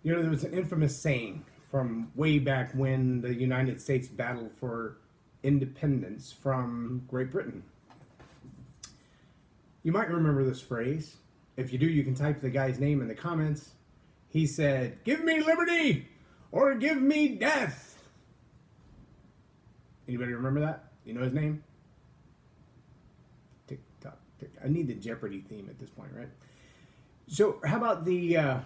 You know, there was an infamous saying from way back when the United States battled for independence from Great Britain. You might remember this phrase. If you do, you can type the guy's name in the comments. He said, "Give me liberty or give me death." Anybody remember that? You know his name? Tick tock, tick. I need the Jeopardy theme at this point, right? So, how about the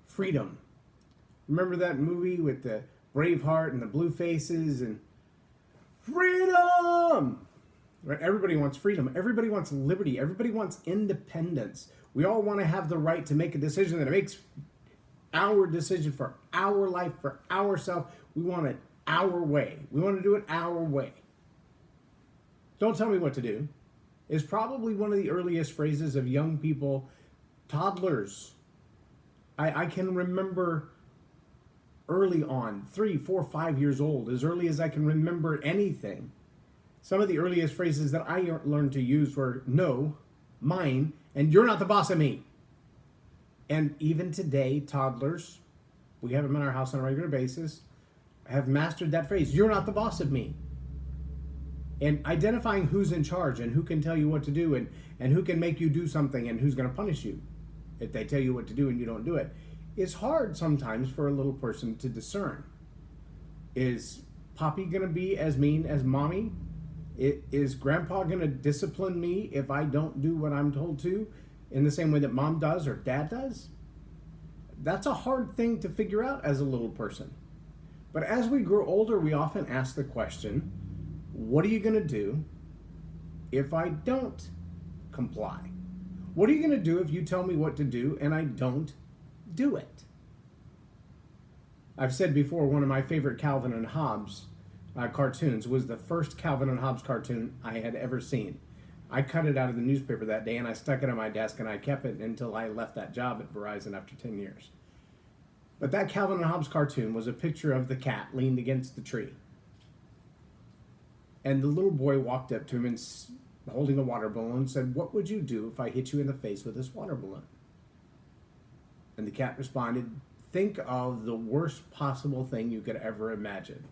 Freedom? Remember that movie with the Braveheart and the blue faces and freedom? Right? Everybody wants freedom. Everybody wants liberty. Everybody wants independence. We all want to have the right to make a decision that makes our decision for our life, for ourselves. We want it our way. We want to do it our way. Don't tell me what to do is probably one of the earliest phrases of young people, toddlers. I can remember early on, 3, 4, 5 years old, as early as I can remember anything. Some of the earliest phrases that I learned to use were no, mine, and you're not the boss of me. And even today, toddlers, we have them in our house on a regular basis, have mastered that phrase, you're not the boss of me. And identifying who's in charge and who can tell you what to do and who can make you do something and who's going to punish you if they tell you what to do and you don't do it, it's hard sometimes for a little person to discern. Is Poppy going to be as mean as Mommy? Is Grandpa going to discipline me if I don't do what I'm told to in the same way that Mom does or Dad does? That's a hard thing to figure out as a little person. But as we grow older, we often ask the question, what are you going to do if I don't comply? What are you going to do if you tell me what to do and I don't do it? I've said before, one of my favorite Calvin and Hobbes cartoons was the first Calvin and Hobbes cartoon I had ever seen. I cut it out of the newspaper that day and I stuck it on my desk and I kept it until I left that job at Verizon after 10 years. But that Calvin and Hobbes cartoon was a picture of the cat leaned against the tree. And the little boy walked up to him and holding a water balloon and said, "What would you do if I hit you in the face with this water balloon?" And the cat responded, "Think of the worst possible thing you could ever imagine."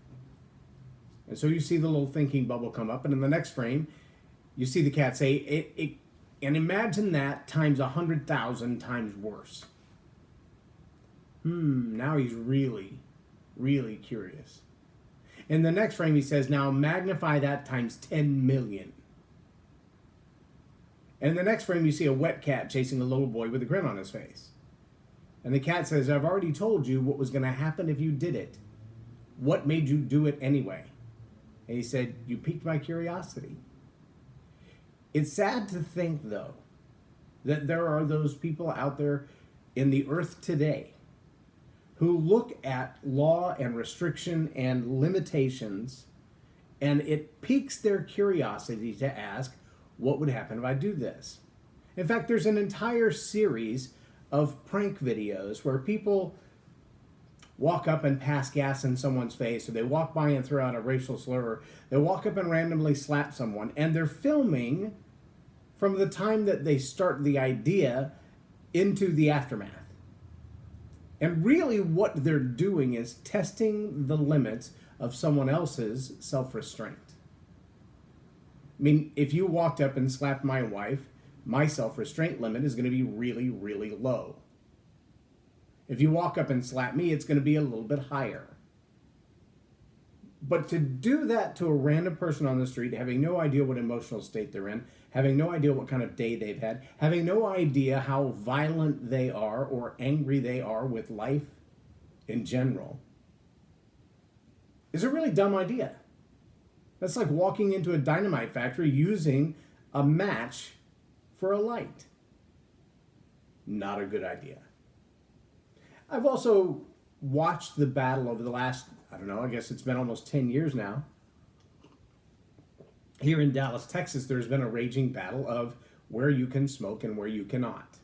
And so you see the little thinking bubble come up, and in the next frame, you see the cat say, and imagine that times 100,000 times worse. Now he's really, really curious. In the next frame, he says, now magnify that times 10 million. And in the next frame, you see a wet cat chasing a little boy with a grin on his face. And the cat says, I've already told you what was going to happen if you did it. What made you do it anyway? And he said, you piqued my curiosity. It's sad to think, though, that there are those people out there in the earth today who look at law and restriction and limitations, and it piques their curiosity to ask, what would happen if I do this? In fact, there's an entire series of prank videos where people walk up and pass gas in someone's face, or they walk by and throw out a racial slur, or they walk up and randomly slap someone, and they're filming from the time that they start the idea into the aftermath. And really what they're doing is testing the limits of someone else's self-restraint. I mean, if you walked up and slapped my wife, my self-restraint limit is going to be really, really low. If you walk up and slap me, it's going to be a little bit higher. But to do that to a random person on the street, having no idea what emotional state they're in, having no idea what kind of day they've had, having no idea how violent they are or angry they are with life in general, is a really dumb idea. That's like walking into a dynamite factory using a match for a light. Not a good idea. I've also watched the battle over the last, I don't know, I guess it's been almost 10 years now. Here in Dallas, Texas, there's been a raging battle of where you can smoke and where you cannot.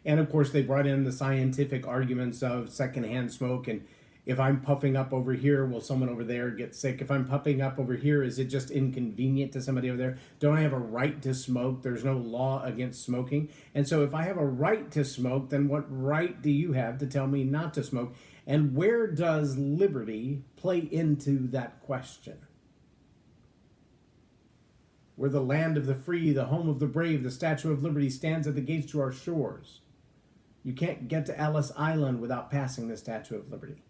And of course, they brought in the scientific arguments of secondhand smoke and If I'm puffing up over here, will someone over there get sick? If I'm puffing up over here, is it just inconvenient to somebody over there? Don't I have a right to smoke? There's no law against smoking. And so if I have a right to smoke, then what right do you have to tell me not to smoke? And where does liberty play into that question? We're the land of the free, the home of the brave. The Statue of Liberty stands at the gates to our shores. You can't get to Ellis Island without passing the Statue of Liberty.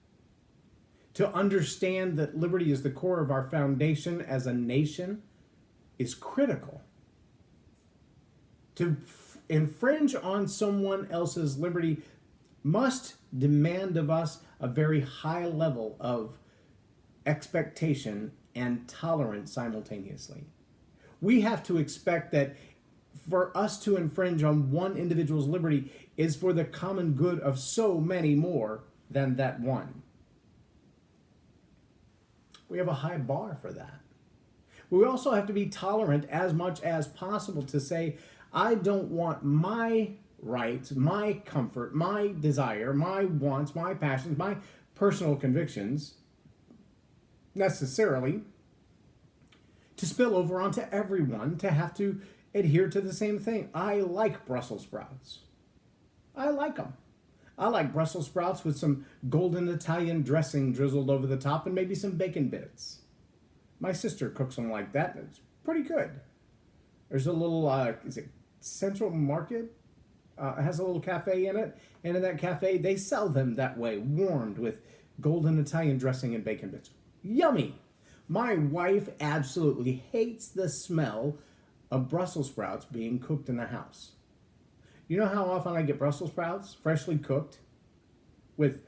To understand that liberty is the core of our foundation as a nation is critical. To infringe on someone else's liberty must demand of us a very high level of expectation and tolerance simultaneously. We have to expect that for us to infringe on one individual's liberty is for the common good of so many more than that one. We have a high bar for that. We also have to be tolerant as much as possible to say, I don't want my rights, my comfort, my desire, my wants, my passions, my personal convictions necessarily to spill over onto everyone to have to adhere to the same thing. I like Brussels sprouts. I like them. I like Brussels sprouts with some golden Italian dressing drizzled over the top and maybe some bacon bits. My sister cooks them like that, and it's pretty good. There's a little, is it Central Market? It has a little cafe in it, and in that cafe, they sell them that way, warmed with golden Italian dressing and bacon bits. Yummy! My wife absolutely hates the smell of Brussels sprouts being cooked in the house. You know how often I get Brussels sprouts freshly cooked with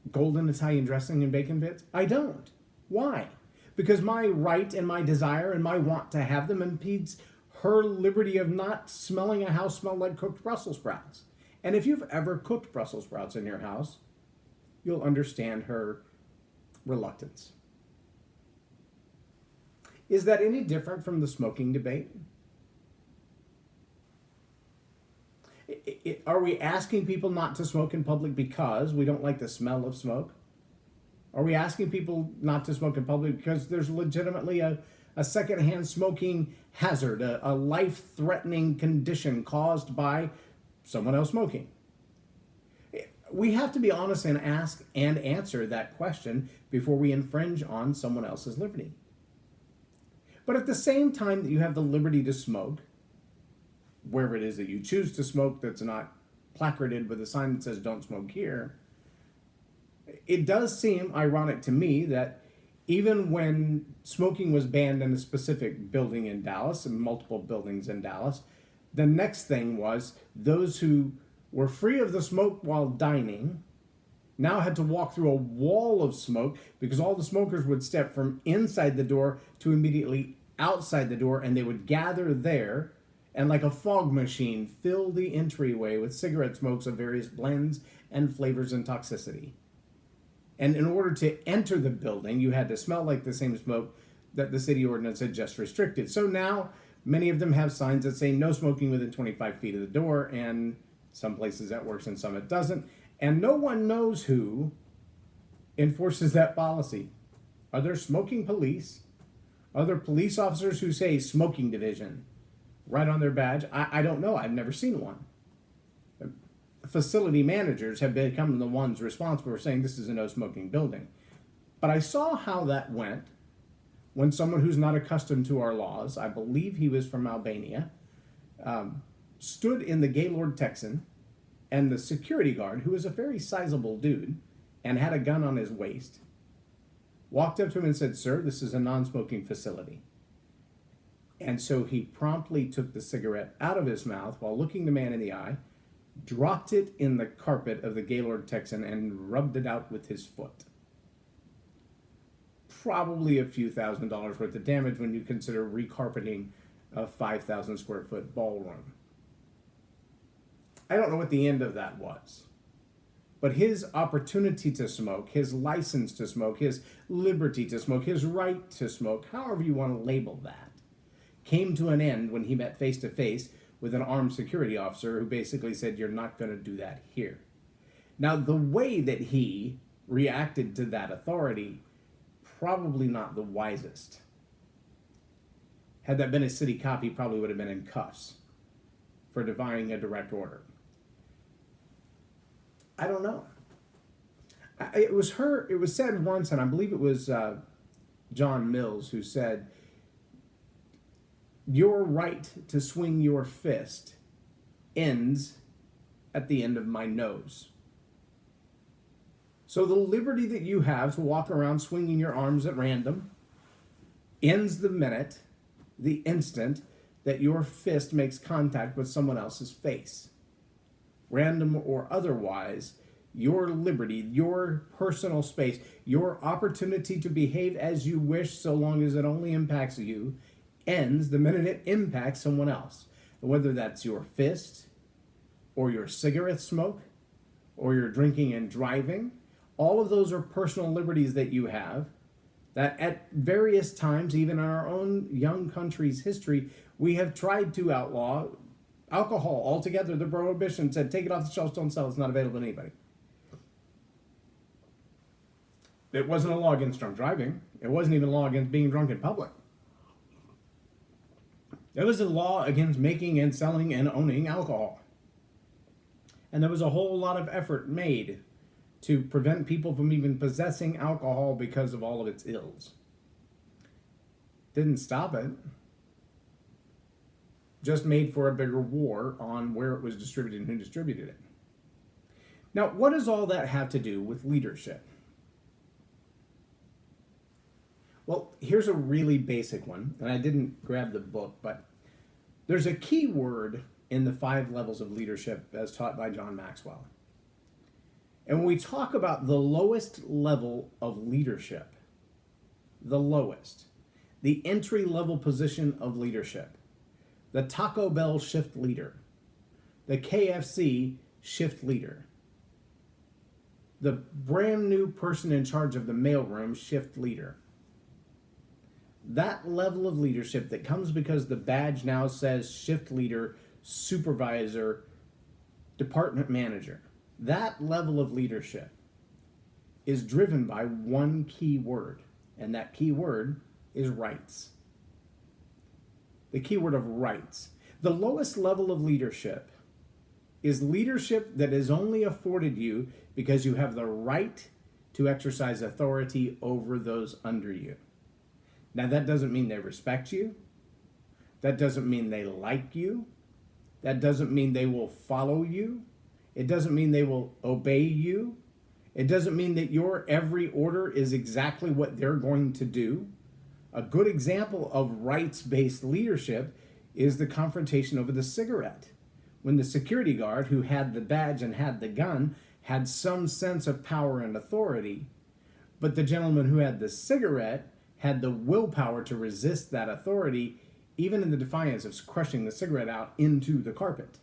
golden Italian dressing and bacon bits? I don't. Why? Because my right and my desire and my want to have them impedes her liberty of not smelling a house smell like cooked Brussels sprouts. And if you've ever cooked Brussels sprouts in your house, you'll understand her reluctance. Is that any different from the smoking debate? Are we asking people not to smoke in public because we don't like the smell of smoke? Are we asking people not to smoke in public because there's legitimately a secondhand smoking hazard, a life-threatening condition caused by someone else smoking? We have to be honest and ask and answer that question before we infringe on someone else's liberty. But at the same time that you have the liberty to smoke, wherever it is that you choose to smoke that's not placarded with a sign that says don't smoke here, it does seem ironic to me that even when smoking was banned in a specific building in Dallas and multiple buildings in Dallas, the next thing was those who were free of the smoke while dining now had to walk through a wall of smoke because all the smokers would step from inside the door to immediately outside the door, and they would gather there and like a fog machine fill the entryway with cigarette smokes of various blends and flavors and toxicity. And in order to enter the building, you had to smell like the same smoke that the city ordinance had just restricted. So now many of them have signs that say no smoking within 25 feet of the door, and some places that works and some it doesn't. And no one knows who enforces that policy. Are there smoking police? Are there police officers who say smoking division right on their badge? I don't know. I've never seen one. Facility managers have become the ones responsible for saying this is a no smoking building. But I saw how that went when someone who's not accustomed to our laws, I believe he was from Albania, stood in the Gaylord Texan, and the security guard, who was a very sizable dude and had a gun on his waist, walked up to him and said, "Sir, this is a non-smoking facility." And so he promptly took the cigarette out of his mouth while looking the man in the eye, dropped it in the carpet of the Gaylord Texan, and rubbed it out with his foot. Probably a few $1,000s worth of damage when you consider recarpeting a 5,000 square foot ballroom. I don't know what the end of that was. But his opportunity to smoke, his license to smoke, his liberty to smoke, his right to smoke, however you want to label that, came to an end when he met face to face with an armed security officer who basically said, "You're not going to do that here." Now, the way that he reacted to that authority, probably not the wisest. Had that been a city cop, he probably would have been in cuffs for defying a direct order. I don't know. It was said once, and I believe it was John Mills who said, your right to swing your fist ends at the end of my nose. So the liberty that you have to walk around swinging your arms at random ends the instant that your fist makes contact with someone else's face. Random or otherwise, your liberty, your personal space, your opportunity to behave as you wish so long as it only impacts you, ends the minute it impacts someone else. Whether that's your fist, or your cigarette smoke, or your drinking and driving, all of those are personal liberties that you have that at various times, even in our own young country's history, we have tried to outlaw alcohol altogether. The prohibition said, take it off the shelves, don't sell, it's not available to anybody. It wasn't a law against drunk driving. It wasn't even a law against being drunk in public. It was a law against making and selling and owning alcohol. And there was a whole lot of effort made to prevent people from even possessing alcohol because of all of its ills. Didn't stop it. Just made for a bigger war on where it was distributed and who distributed it. Now, what does all that have to do with leadership? Well, here's a really basic one, and I didn't grab the book, but there's a key word in the 5 levels of leadership as taught by John Maxwell. And when we talk about the lowest level of leadership, the lowest, the entry-level position of leadership, the Taco Bell shift leader, the KFC shift leader, the brand new person in charge of the mailroom shift leader. That level of leadership that comes because the badge now says shift leader, supervisor, department manager. That level of leadership is driven by one key word, and that key word is rights. The key word of rights. The lowest level of leadership is leadership that is only afforded you because you have the right to exercise authority over those under you. Now, that doesn't mean they respect you. That doesn't mean they like you. That doesn't mean they will follow you. It doesn't mean they will obey you. It doesn't mean that your every order is exactly what they're going to do. A good example of rights-based leadership is the confrontation over the cigarette. When the security guard who had the badge and had the gun had some sense of power and authority, but the gentleman who had the cigarette had the willpower to resist that authority, even in the defiance of crushing the cigarette out into the carpet.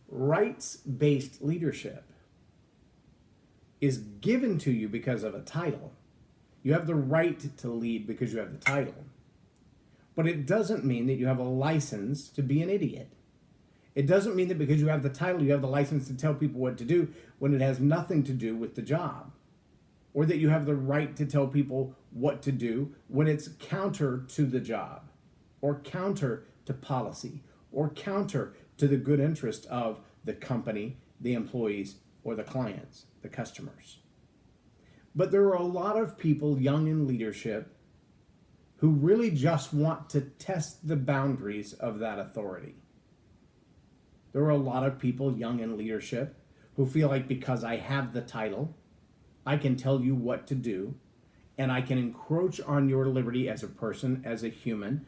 Rights-based leadership is given to you because of a title. You have the right to lead because you have the title. But it doesn't mean that you have a license to be an idiot. It doesn't mean that because you have the title, you have the license to tell people what to do when it has nothing to do with the job. Or that you have the right to tell people what to do when it's counter to the job, or counter to policy, or counter to the good interest of the company, the employees, or the clients, the customers. But there are a lot of people young in leadership who really just want to test the boundaries of that authority. There are a lot of people young in leadership who feel like because I have the title, I can tell you what to do, and I can encroach on your liberty as a person, as a human,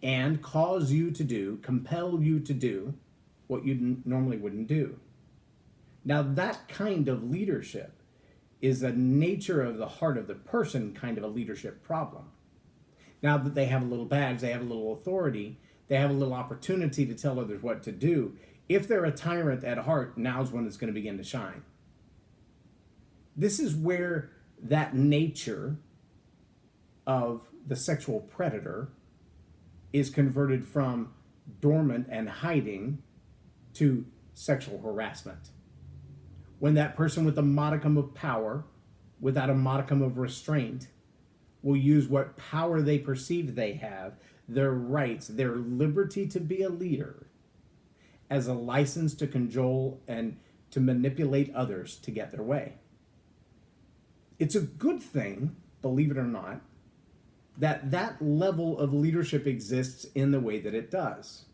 and cause you to do, compel you to do what you normally wouldn't do. Now, that kind of leadership is the nature of the heart of the person kind of a leadership problem. Now that they have a little badge, they have a little authority, they have a little opportunity to tell others what to do. If they're a tyrant at heart, now's when it's going to begin to shine. This is where that nature of the sexual predator is converted from dormant and hiding to sexual harassment. When that person with a modicum of power, without a modicum of restraint, will use what power they perceive they have, their rights, their liberty to be a leader, as a license to cajole and to manipulate others to get their way. It's a good thing, believe it or not, that that level of leadership exists in the way that it does.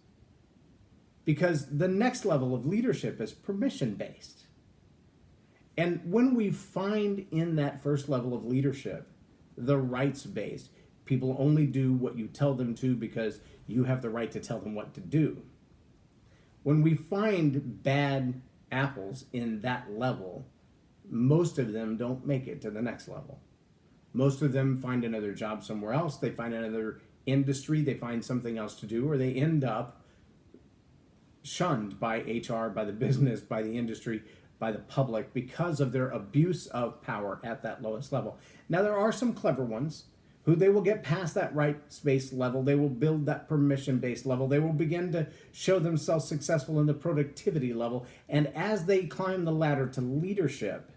Because the next level of leadership is permission-based. And when we find in that first level of leadership the rights-based, people only do what you tell them to because you have the right to tell them what to do. When we find bad apples in that level, most of them don't make it to the next level. Most of them find another job somewhere else, they find another industry, they find something else to do, or they end up shunned by HR, by the business, by the industry, by the public because of their abuse of power at that lowest level. Now, there are some clever ones who they will get past that rights-based level, they will build that permission-based level, they will begin to show themselves successful in the productivity level, and as they climb the ladder to leadership,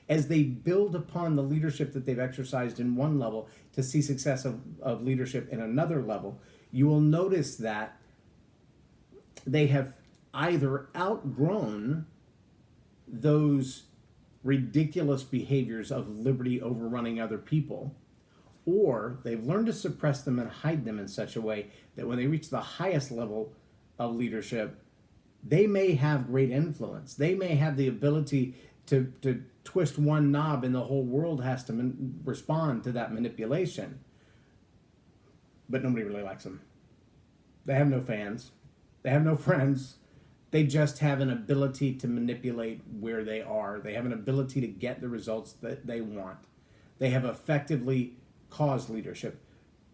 as they build upon the leadership that they've exercised in one level to see success of leadership in another level, you will notice that they have either outgrown those ridiculous behaviors of liberty overrunning other people, or they've learned to suppress them and hide them in such a way that when they reach the highest level of leadership, they may have great influence. They may have the ability to twist one knob and the whole world has to respond to that manipulation. But nobody really likes them. They have no fans. They have no friends. They just have an ability to manipulate where they are. They have an ability to get the results that they want. They have effectively caused leadership.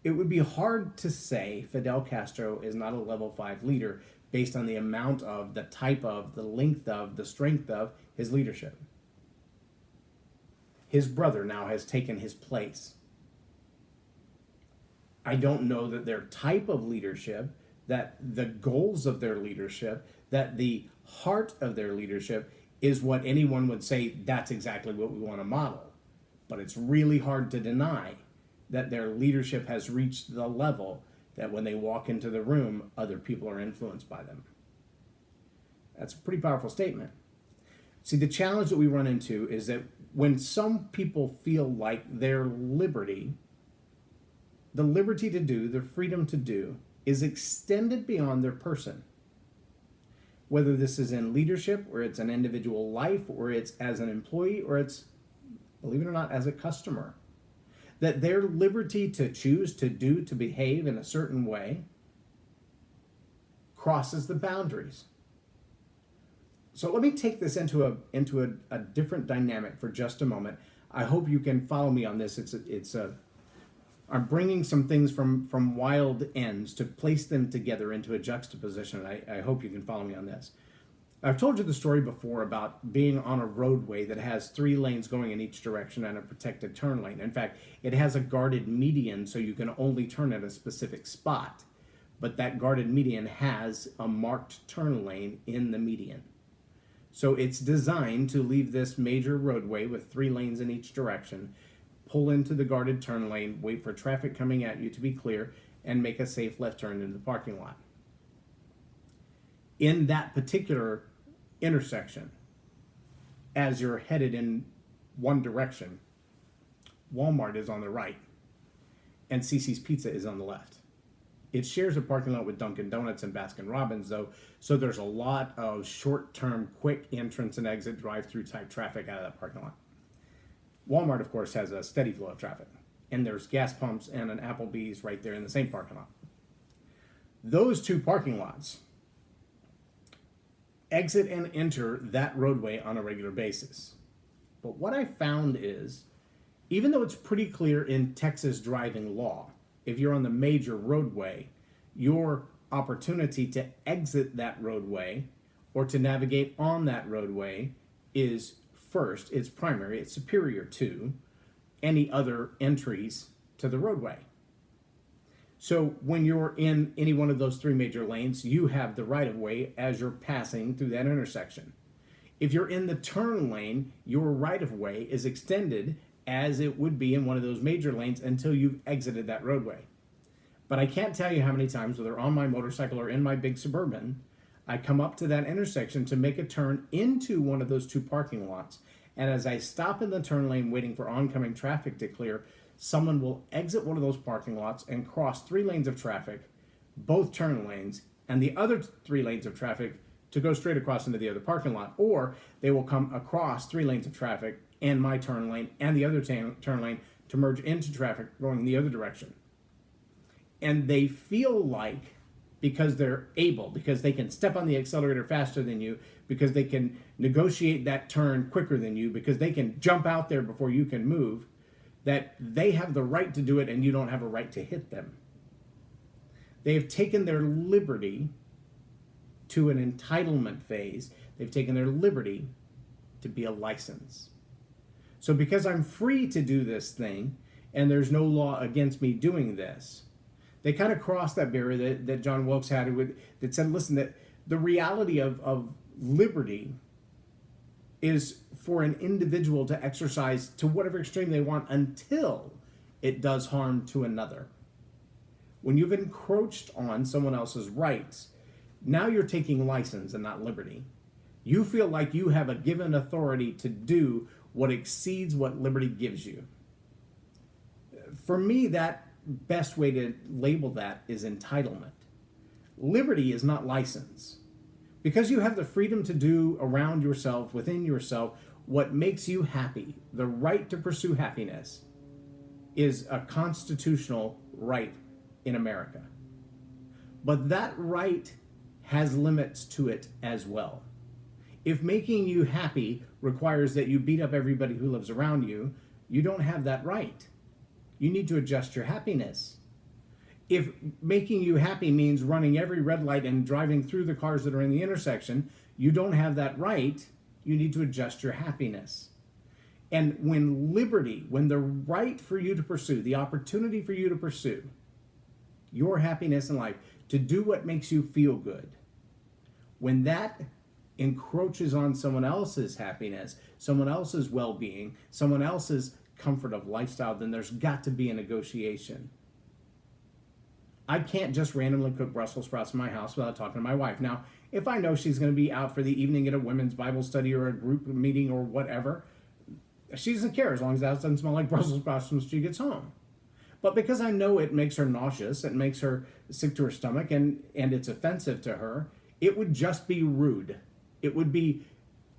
It would be hard to say Fidel Castro is not a level 5 leader based on the amount of, the type of, the length of, the strength of his leadership. His brother now has taken his place. I don't know that their type of leadership, that the goals of their leadership, that the heart of their leadership is what anyone would say that's exactly what we want to model. But it's really hard to deny that their leadership has reached the level that when they walk into the room, other people are influenced by them. That's a pretty powerful statement. See, the challenge that we run into is that when some people feel like their liberty, the liberty to do, the freedom to do, is extended beyond their person. Whether this is in leadership, or it's an individual life, or it's as an employee, or it's, believe it or not, as a customer. That their liberty to choose, to do, to behave in a certain way crosses the boundaries. So let me take this into a different dynamic for just a moment. I hope you can follow me on this. I'm bringing some things from wild ends to place them together into a juxtaposition. I hope you can follow me on this. I've told you the story before about being on a roadway that has 3 lanes going in each direction and a protected turn lane. In fact, it has a guarded median, so you can only turn at a specific spot. But that guarded median has a marked turn lane in the median. So it's designed to leave this major roadway with 3 lanes in each direction, pull into the guarded turn lane, wait for traffic coming at you to be clear, and make a safe left turn into the parking lot. In that particular intersection, as you're headed in one direction, Walmart is on the right and CC's Pizza is on the left. It shares a parking lot with Dunkin' Donuts and Baskin Robbins, though, so there's a lot of short-term, quick entrance and exit drive-through type traffic out of that parking lot. Walmart, of course, has a steady flow of traffic, and there's gas pumps and an Applebee's right there in the same parking lot. Those 2 parking lots exit and enter that roadway on a regular basis. But what I found is, even though it's pretty clear in Texas driving law, if you're on the major roadway, your opportunity to exit that roadway or to navigate on that roadway is first, it's primary, it's superior to any other entries to the roadway. So when you're in any one of those three major lanes, you have the right of way as you're passing through that intersection. If you're in the turn lane, your right of way is extended as it would be in one of those major lanes until you've exited that roadway. But I can't tell you how many times, whether on my motorcycle or in my big Suburban, I come up to that intersection to make a turn into one of those two parking lots. And as I stop in the turn lane waiting for oncoming traffic to clear, someone will exit one of those parking lots and cross 3 lanes of traffic, both turn lanes, and the other 3 lanes of traffic to go straight across into the other parking lot. Or they will come across 3 lanes of traffic and my turn lane and the other turn lane to merge into traffic going the other direction. And they feel like, because they're able, because they can step on the accelerator faster than you, because they can negotiate that turn quicker than you, because they can jump out there before you can move, that they have the right to do it and you don't have a right to hit them. They have taken their liberty to an entitlement phase. They've taken their liberty to be a license. So because I'm free to do this thing and there's no law against me doing this, they kind of crossed that barrier that John Wilkes had that said, listen, that the reality of liberty is for an individual to exercise to whatever extreme they want until it does harm to another. When you've encroached on someone else's rights, now you're taking license and not liberty. You feel like you have a given authority to do what exceeds what liberty gives you. For me, that best way to label that is entitlement. Liberty is not license. Because you have the freedom to do around yourself, within yourself, what makes you happy, the right to pursue happiness, is a constitutional right in America. But that right has limits to it as well. If making you happy requires that you beat up everybody who lives around you, you don't have that right. You need to adjust your happiness. If making you happy means running every red light and driving through the cars that are in the intersection, you don't have that right. You need to adjust your happiness. And when liberty, when the right for you to pursue, the opportunity for you to pursue your happiness in life, to do what makes you feel good, when that encroaches on someone else's happiness, someone else's well-being, someone else's comfort of lifestyle, then there's got to be a negotiation. I can't just randomly cook Brussels sprouts in my house without talking to my wife. Now, if I know she's going to be out for the evening at a women's Bible study or a group meeting or whatever, she doesn't care as long as the house doesn't smell like Brussels sprouts when she gets home. But because I know it makes her nauseous, it makes her sick to her stomach, and it's offensive to her, it would just be rude. It would be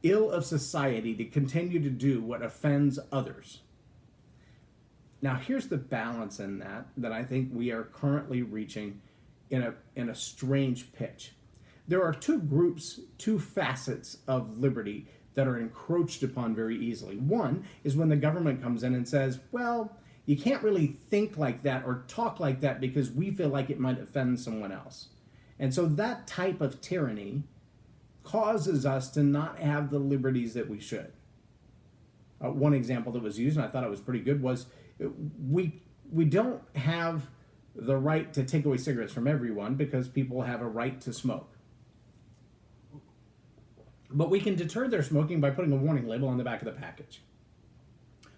ill of society to continue to do what offends others. Now, here's the balance in that I think we are currently reaching in a strange pitch. There are two groups, two facets of liberty that are encroached upon very easily. One is when the government comes in and says, well, you can't really think like that or talk like that because we feel like it might offend someone else. And so that type of tyranny causes us to not have the liberties that we should. One example that was used, and I thought it was pretty good, was we don't have the right to take away cigarettes from everyone because people have a right to smoke. But we can deter their smoking by putting a warning label on the back of the package.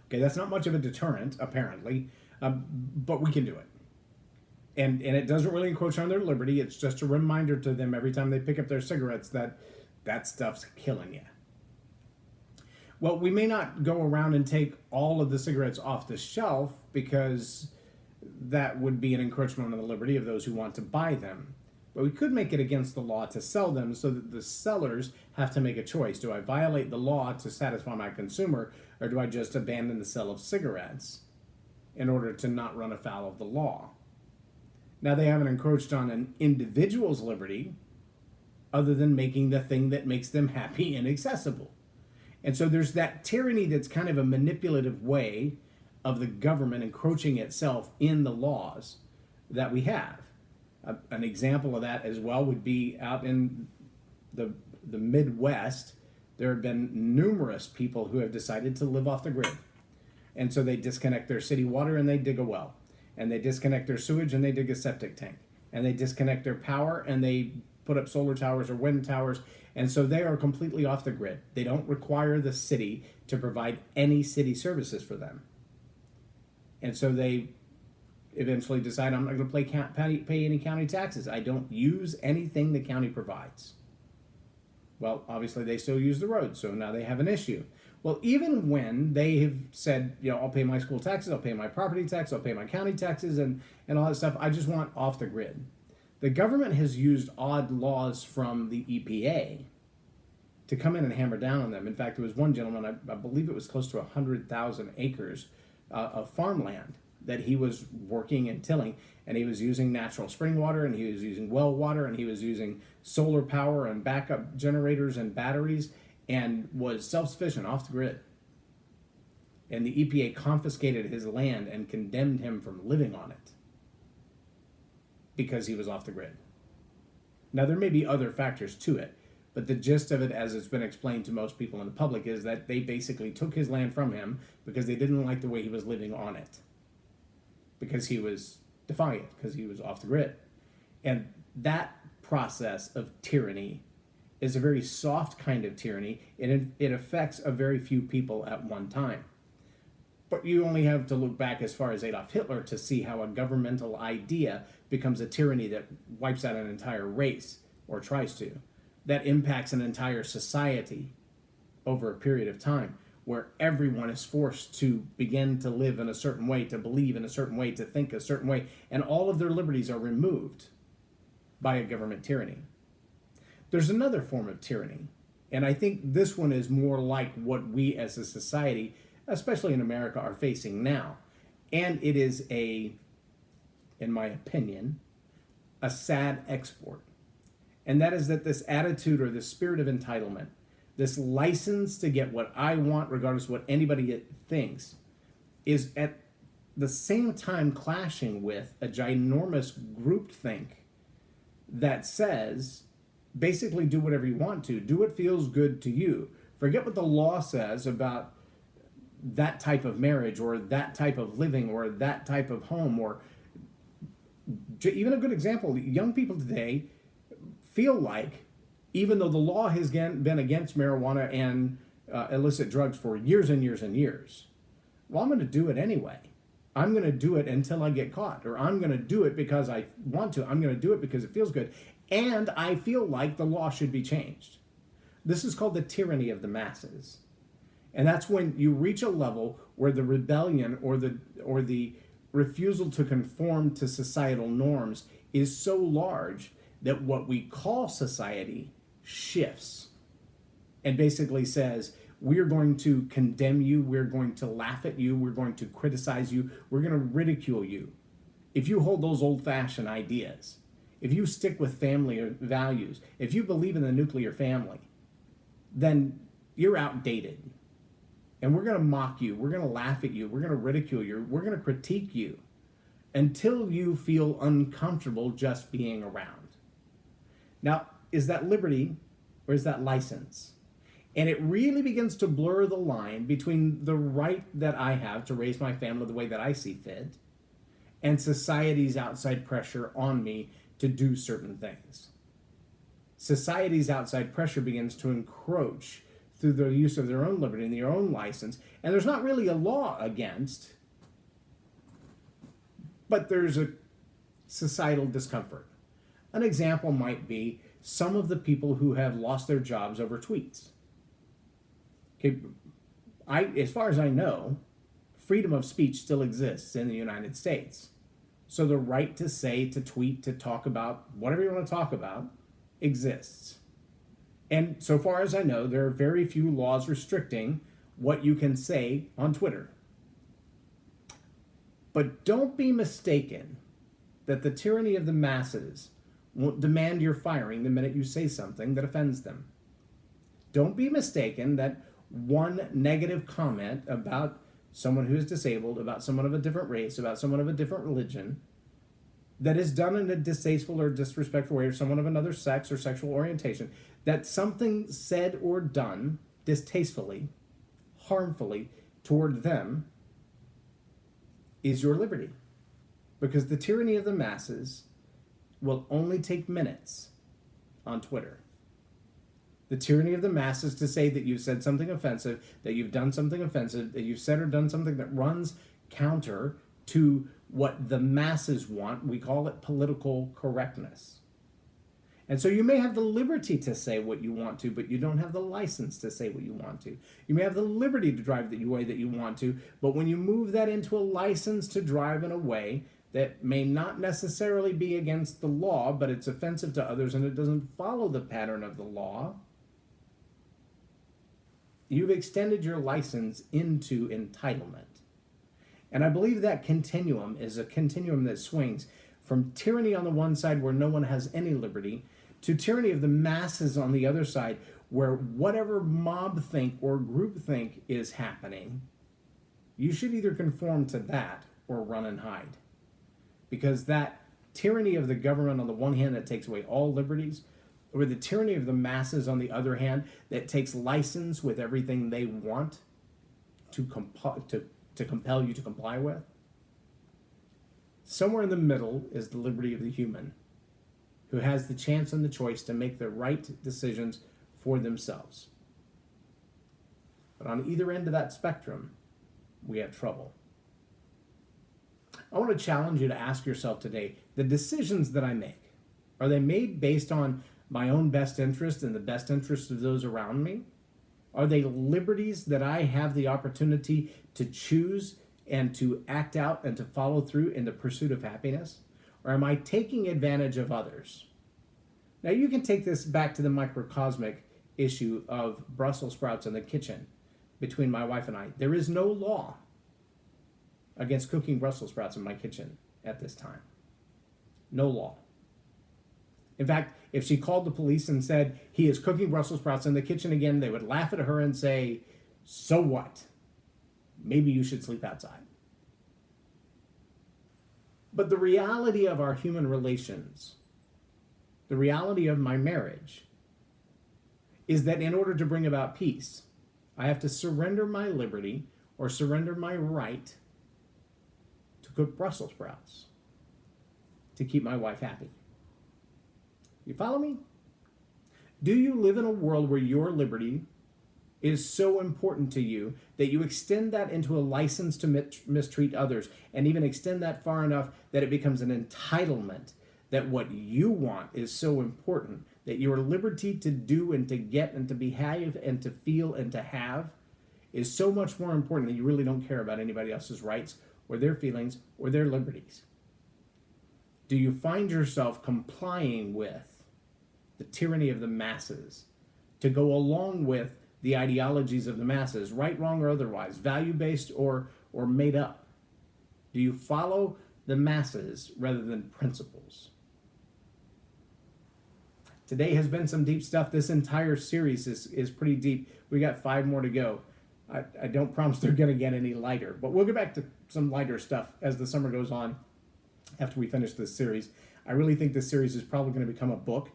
Okay, that's not much of a deterrent, apparently, but we can do it. And it doesn't really encroach on their liberty. It's just a reminder to them every time they pick up their cigarettes that that stuff's killing you. Well, we may not go around and take all of the cigarettes off the shelf because that would be an encroachment on the liberty of those who want to buy them. But we could make it against the law to sell them so that the sellers have to make a choice. Do I violate the law to satisfy my consumer, or do I just abandon the sale of cigarettes in order to not run afoul of the law? Now, they haven't encroached on an individual's liberty other than making the thing that makes them happy inaccessible. And so there's that tyranny that's kind of a manipulative way of the government encroaching itself in the laws that we have. An example of that as well would be out in the Midwest. There have been numerous people who have decided to live off the grid. And so they disconnect their city water and they dig a well. and they disconnect their sewage and they dig a septic tank, and they disconnect their power and they put up solar towers or wind towers, and so they are completely off the grid. They don't require the city to provide any city services for them. And so they eventually decide, I'm not going to pay any county taxes. I don't use anything the county provides. Well, obviously they still use the roads, so now they have an issue. Well, even when they have said, I'll pay my school taxes, I'll pay my property tax, I'll pay my county taxes and all that stuff, I just want off the grid. The government has used odd laws from the EPA to come in and hammer down on them. In fact, there was one gentleman, I believe it was close to 100,000 acres of farmland that he was working and tilling, and he was using natural spring water, and he was using well water, and he was using solar power and backup generators and batteries, and was self-sufficient, off the grid. And the EPA confiscated his land and condemned him from living on it because he was off the grid. Now, there may be other factors to it, but the gist of it, as it's been explained to most people in the public, is that they basically took his land from him because they didn't like the way he was living on it, because he was defiant, because he was off the grid. And that process of tyranny is a very soft kind of tyranny, and it affects a very few people at one time. But you only have to look back as far as Adolf Hitler to see how a governmental idea becomes a tyranny that wipes out an entire race, or tries to, that impacts an entire society over a period of time, where everyone is forced to begin to live in a certain way, to believe in a certain way, to think a certain way, and all of their liberties are removed by a government tyranny. There's another form of tyranny, and I think this one is more like what we as a society, especially in America, are facing now. And it is in my opinion, a sad export. And that is that this attitude, or this spirit of entitlement, this license to get what I want regardless of what anybody thinks, is at the same time clashing with a ginormous groupthink that says, basically do whatever you want to. Do what feels good to you. Forget what the law says about that type of marriage, or that type of living, or that type of home, or even a good example, young people today feel like, even though the law has been against marijuana and illicit drugs for years and years and years, well, I'm going to do it anyway. I'm going to do it until I get caught, or I'm going to do it because I want to. I'm going to do it because it feels good. And I feel like the law should be changed. This is called the tyranny of the masses. And that's when you reach a level where the rebellion, or the refusal to conform to societal norms, is so large that what we call society shifts and basically says, we're going to condemn you, we're going to laugh at you, we're going to criticize you, we're going to ridicule you if you hold those old-fashioned ideas, if you stick with family values, if you believe in the nuclear family, then you're outdated. And we're going to mock you, we're going to laugh at you, we're going to ridicule you, we're going to critique you until you feel uncomfortable just being around. Now, is that liberty, or is that license? And it really begins to blur the line between the right that I have to raise my family the way that I see fit, and society's outside pressure on me to do certain things. Society's outside pressure begins to encroach through the use of their own liberty and their own license, and there's not really a law against, but there's a societal discomfort. An example might be some of the people who have lost their jobs over tweets. Okay, as far as I know, freedom of speech still exists in the United States. So the right to say, to tweet, to talk about whatever you want to talk about exists. And so far as I know, there are very few laws restricting what you can say on Twitter. But don't be mistaken that the tyranny of the masses won't demand your firing the minute you say something that offends them. Don't be mistaken that one negative comment about someone who is disabled, about someone of a different race, about someone of a different religion, that is done in a distasteful or disrespectful way, or someone of another sex or sexual orientation, that something said or done distastefully, harmfully toward them is your liberty. Because the tyranny of the masses will only take minutes on Twitter. The tyranny of the masses to say that you've said something offensive, that you've done something offensive, that you've said or done something that runs counter to what the masses want. We call it political correctness. And so you may have the liberty to say what you want to, but you don't have the license to say what you want to. You may have the liberty to drive the way that you want to, but when you move that into a license to drive in a way that may not necessarily be against the law, but it's offensive to others and it doesn't follow the pattern of the law, you've extended your license into entitlement. And I believe that continuum is a continuum that swings from tyranny on the one side where no one has any liberty to tyranny of the masses on the other side where whatever mob think or group think is happening, you should either conform to that or run and hide. Because that tyranny of the government on the one hand that takes away all liberties, or the tyranny of the masses on the other hand that takes license with everything they want to compel you to comply with, somewhere in the middle is the liberty of the human who has the chance and the choice to make the right decisions for themselves. But on either end of that spectrum, we have trouble. I want to challenge you to ask yourself today, the decisions that I make, are they made based on my own best interest and the best interest of those around me? Are they liberties that I have the opportunity to choose and to act out and to follow through in the pursuit of happiness? Or am I taking advantage of others? Now you can take this back to the microcosmic issue of Brussels sprouts in the kitchen between my wife and I. There is no law against cooking Brussels sprouts in my kitchen at this time. No law. In fact, if she called the police and said, he is cooking Brussels sprouts in the kitchen again, they would laugh at her and say, so what? Maybe you should sleep outside. But the reality of our human relations, the reality of my marriage, is that in order to bring about peace, I have to surrender my liberty or surrender my right to cook Brussels sprouts to keep my wife happy. You follow me? Do you live in a world where your liberty is so important to you that you extend that into a license to mistreat others, and even extend that far enough that it becomes an entitlement, that what you want is so important that your liberty to do and to get and to behave and to feel and to have is so much more important that you really don't care about anybody else's rights or their feelings or their liberties? Do you find yourself complying with the tyranny of the masses to go along with the ideologies of the masses, right, wrong, or otherwise, value-based or made up? Do you follow the masses rather than principles? Today has been some deep stuff. This entire series is pretty deep. We got 5 more to go. I don't promise they're going to get any lighter, but we'll get back to some lighter stuff as the summer goes on after we finish this series. I really think this series is probably going to become a book.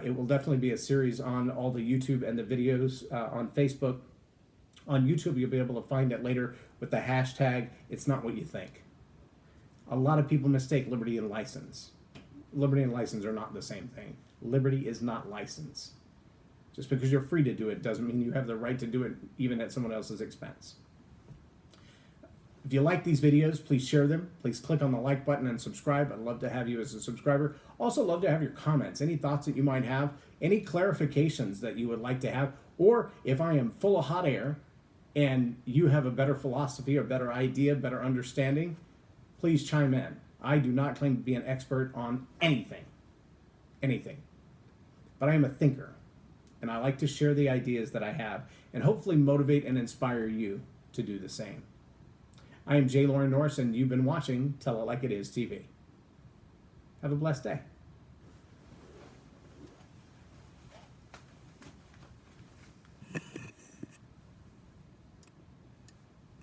It will definitely be a series on all the YouTube and the videos on Facebook. On YouTube, you'll be able to find it later with the hashtag, It's Not What You Think. A lot of people mistake liberty and license. Liberty and license are not the same thing. Liberty is not license. Just because you're free to do it doesn't mean you have the right to do it even at someone else's expense. If you like these videos, please share them. Please click on the like button and subscribe. I'd love to have you as a subscriber. Also love to have your comments, any thoughts that you might have, any clarifications that you would like to have, or if I am full of hot air and you have a better philosophy or better idea, better understanding, please chime in. I do not claim to be an expert on anything. But I am a thinker, and I like to share the ideas that I have and hopefully motivate and inspire you to do the same. I am J Loren Norris, and you've been watching Tell It Like It Is TV. Have a blessed day.